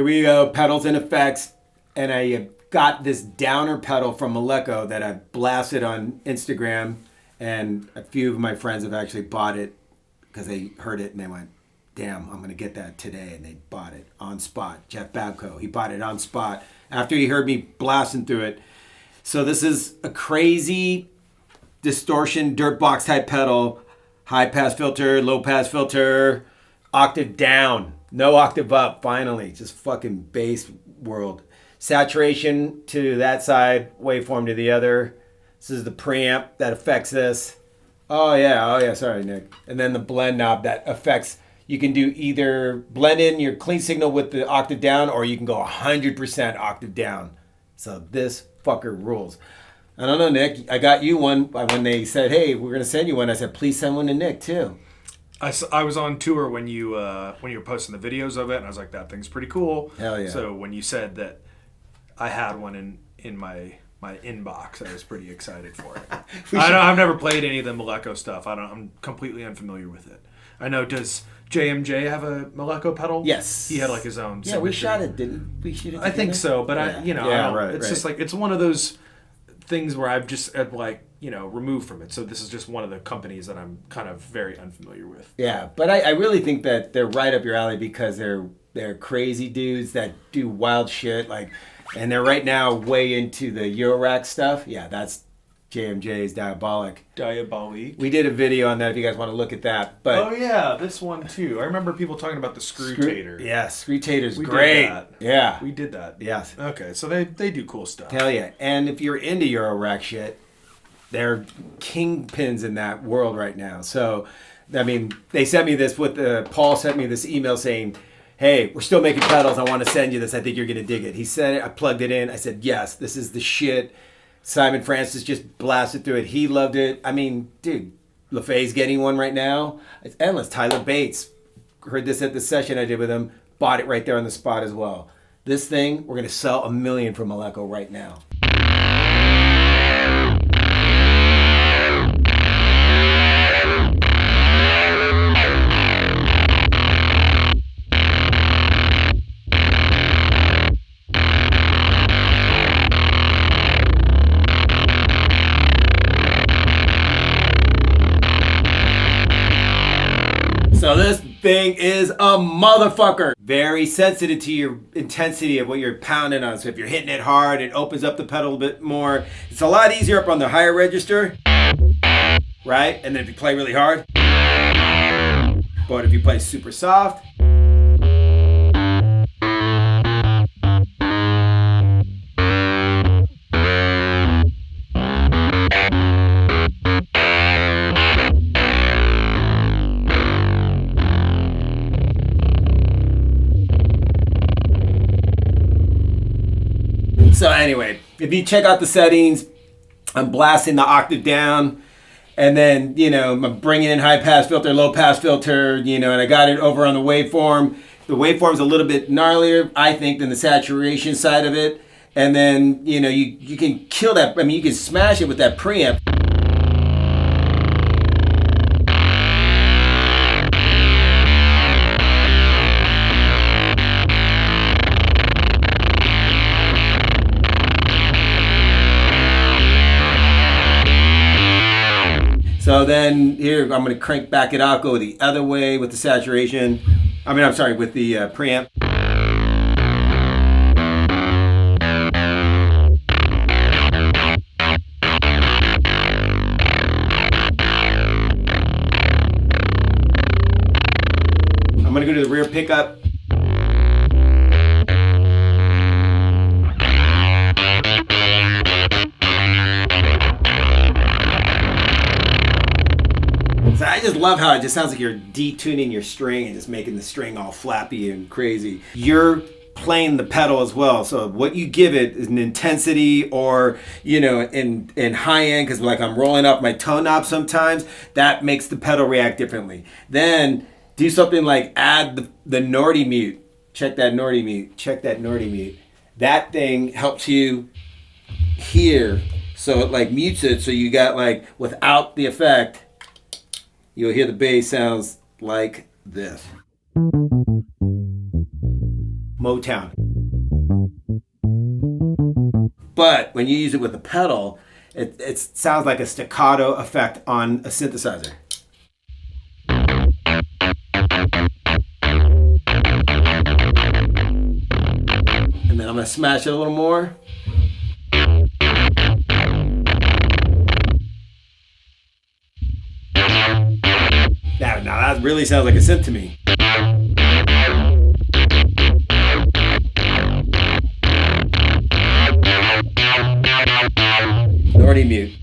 we go, pedals and effects. And I got this downer pedal from Malekko that I blasted on Instagram. And a few of my friends have actually bought it because they heard it and they went, damn, I'm going to get that today. And they bought it on spot. Jeff Babco, he bought it on spot after he heard me blasting through it. So this is a crazy distortion dirt box type pedal. High pass filter, low pass filter, octave down. No octave up, finally. Just fucking bass world. Saturation to that side, waveform to the other. This is the preamp that affects this. Oh yeah, sorry, Nick. And then the blend knob that affects, you can do either blend in your clean signal with the octave down, or you can go 100% octave down. So this fucker rules. I don't know, Nick. I got you one when they said, hey, we're going to send you one. I said, please send one to Nick too. I was on tour when you were posting the videos of it, and I was like, that thing's pretty cool. Hell yeah. So when you said that I had one in my inbox, I was pretty excited for it. I've never played any of the Malekko stuff. I'm completely unfamiliar with it. I know, does JMJ have a Malekko pedal? Yes. He had like his own. Yeah, we shot it, didn't we? Shoot it together? I think so, but right, it's just like, it's one of those things where I've just removed from it. So this is just one of the companies that I'm kind of very unfamiliar with. Yeah, but I really think that they're right up your alley because they're crazy dudes that do wild shit, and they're right now way into the Eurorack stuff. Yeah, that's JMJ's Diabolik. We did a video on that if you guys want to look at that. But oh yeah, this one too. I remember people talking about the Scrutator. Yeah, Scrutator's great. Did that. Yeah. We did that. Yes. Okay, so they do cool stuff. Hell yeah. And if you're into Eurorack shit, they're kingpins in that world right now. So, I mean, they sent me this Paul sent me this email saying, hey, we're still making pedals. I want to send you this. I think you're going to dig it. He said it. I plugged it in. I said, yes, this is the shit. Simon Francis just blasted through it. He loved it. I mean, dude, LaFay's getting one right now. It's endless. Tyler Bates heard this at the session I did with him. Bought it right there on the spot as well. This thing, we're going to sell 1 million from Malekko right now. So this thing is a motherfucker. Very sensitive to your intensity of what you're pounding on. So if you're hitting it hard, it opens up the pedal a bit more. It's a lot easier up on the higher register, right? And then if you play really hard. But if you play super soft, so anyway, if you check out the settings, I'm blasting the octave down, and then, I'm bringing in high pass filter, low pass filter, and I got it over on the waveform. The waveform's a little bit gnarlier, I think, than the saturation side of it. And then, you can kill that. I mean, you can smash it with that preamp. So then here, I'm going to crank back it out, go the other way with the saturation. With the preamp. I'm going to go to the rear pickup. So I just love how it just sounds like you're detuning your string and just making the string all flappy and crazy. You're playing the pedal as well. So what you give it is an intensity or, in high end, because I'm rolling up my tone knob sometimes, that makes the pedal react differently. Then do something like add the Nordy mute. Check that Nordy mute. That thing helps you hear. So it mutes it. So you got without the effect, you'll hear the bass sounds like this. Motown. But when you use it with a pedal, it sounds like a staccato effect on a synthesizer. And then I'm going to smash it a little more. Now that really sounds like a synth to me. Already mute.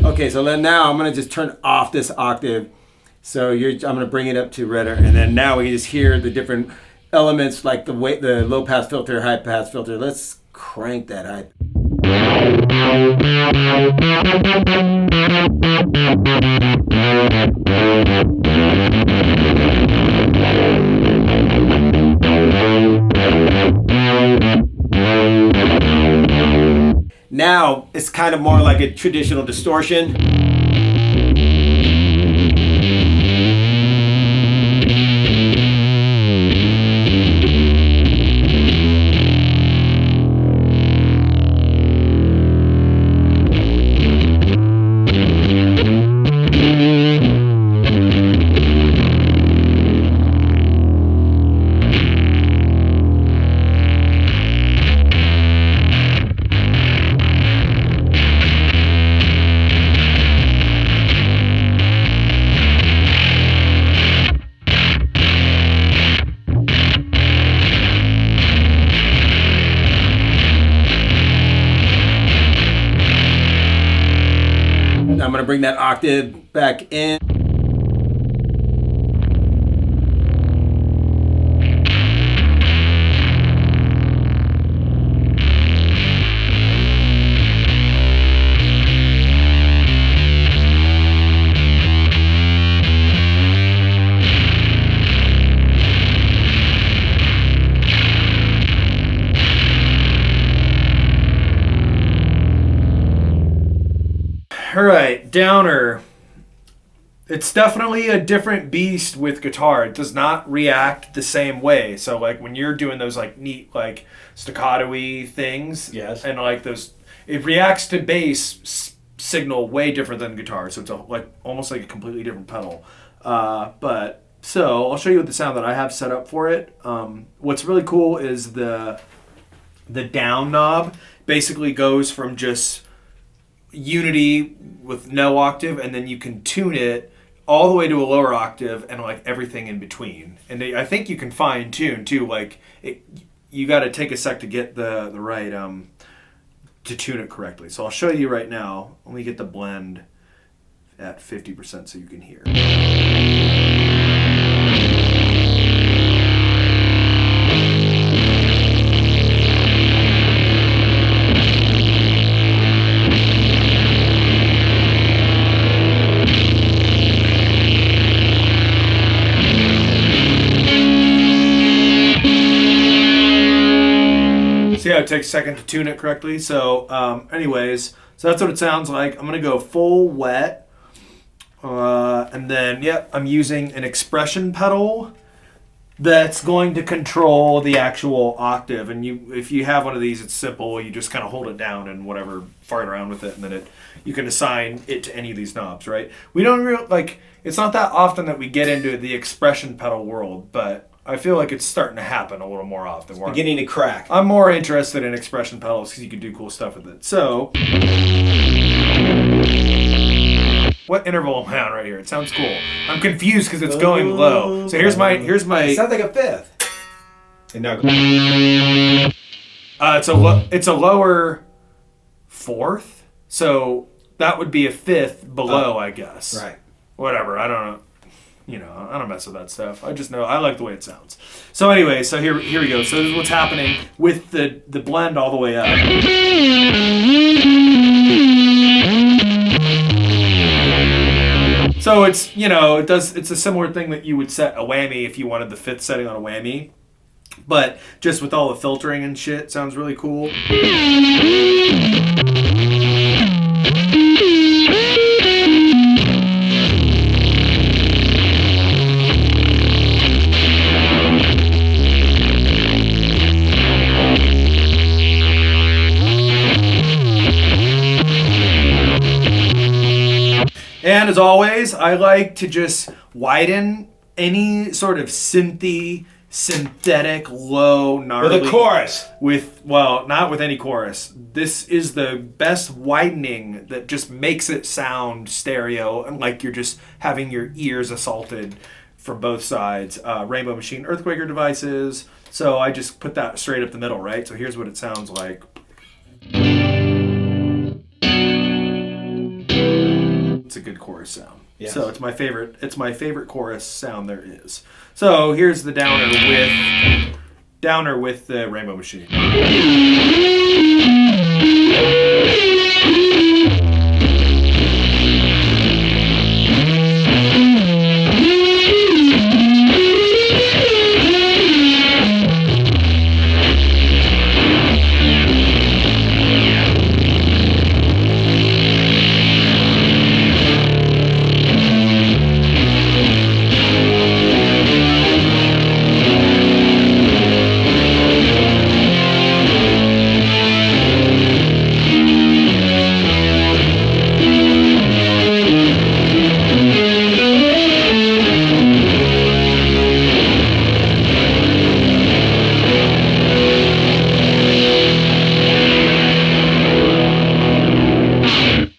Okay, so then now I'm gonna just turn off this octave. So I'm gonna bring it up to redder, and then now we can just hear the different elements like the low pass filter, high pass filter. Let's crank that high. Now it's kind of more like a traditional distortion. I'm going to bring that octave back in. All right, downer. It's definitely a different beast with guitar. It does not react the same way. So like when you're doing those like neat like staccato-y things, yes, and like those, it reacts to bass signal way different than guitar. So it's like almost like a completely different pedal. But so I'll show you what the sound that I have set up for it. What's really cool is the down knob basically goes from just unity with no octave, and then you can tune it all the way to a lower octave and like everything in between. And I think you can fine tune too. Like you got to take a sec to get the right to tune it correctly. So I'll show you right now. Let me get the blend at 50% so you can hear. See how it takes a second to tune it correctly? So anyways, so that's what it sounds like. I'm going to go full wet. And then, yep, I'm using an expression pedal that's going to control the actual octave. And if you have one of these, it's simple. You just kind of hold it down and whatever, fart around with it, and then you can assign it to any of these knobs, right? We don't it's not that often that we get into the expression pedal world, but I feel like it's starting to happen a little more often. It's beginning to crack. I'm more interested in expression pedals because you can do cool stuff with it. So, what interval am I on right here? It sounds cool. I'm confused because it's going low. So here's my. It sounds like a fifth. And now. It's a lower fourth. So that would be a fifth below, I guess. Right. Whatever. I don't know. I don't mess with that stuff. I just know I like the way it sounds. So anyway, so here we go. So this is what's happening with the blend all the way up. So So it's, it's a similar thing that you would set a whammy if you wanted the 5th setting on a whammy. But just with all the filtering and shit, sounds really cool. And as always, I like to just widen any sort of synthy, synthetic, low, gnarly... With a chorus. Not with any chorus. This is the best widening that just makes it sound stereo and like you're just having your ears assaulted from both sides. Rainbow Machine Earthquaker devices. So I just put that straight up the middle, right? So here's what it sounds like. It's a good chorus sound. Yes. So it's my favorite chorus sound there is. So here's the downer with the Rainbow Machine.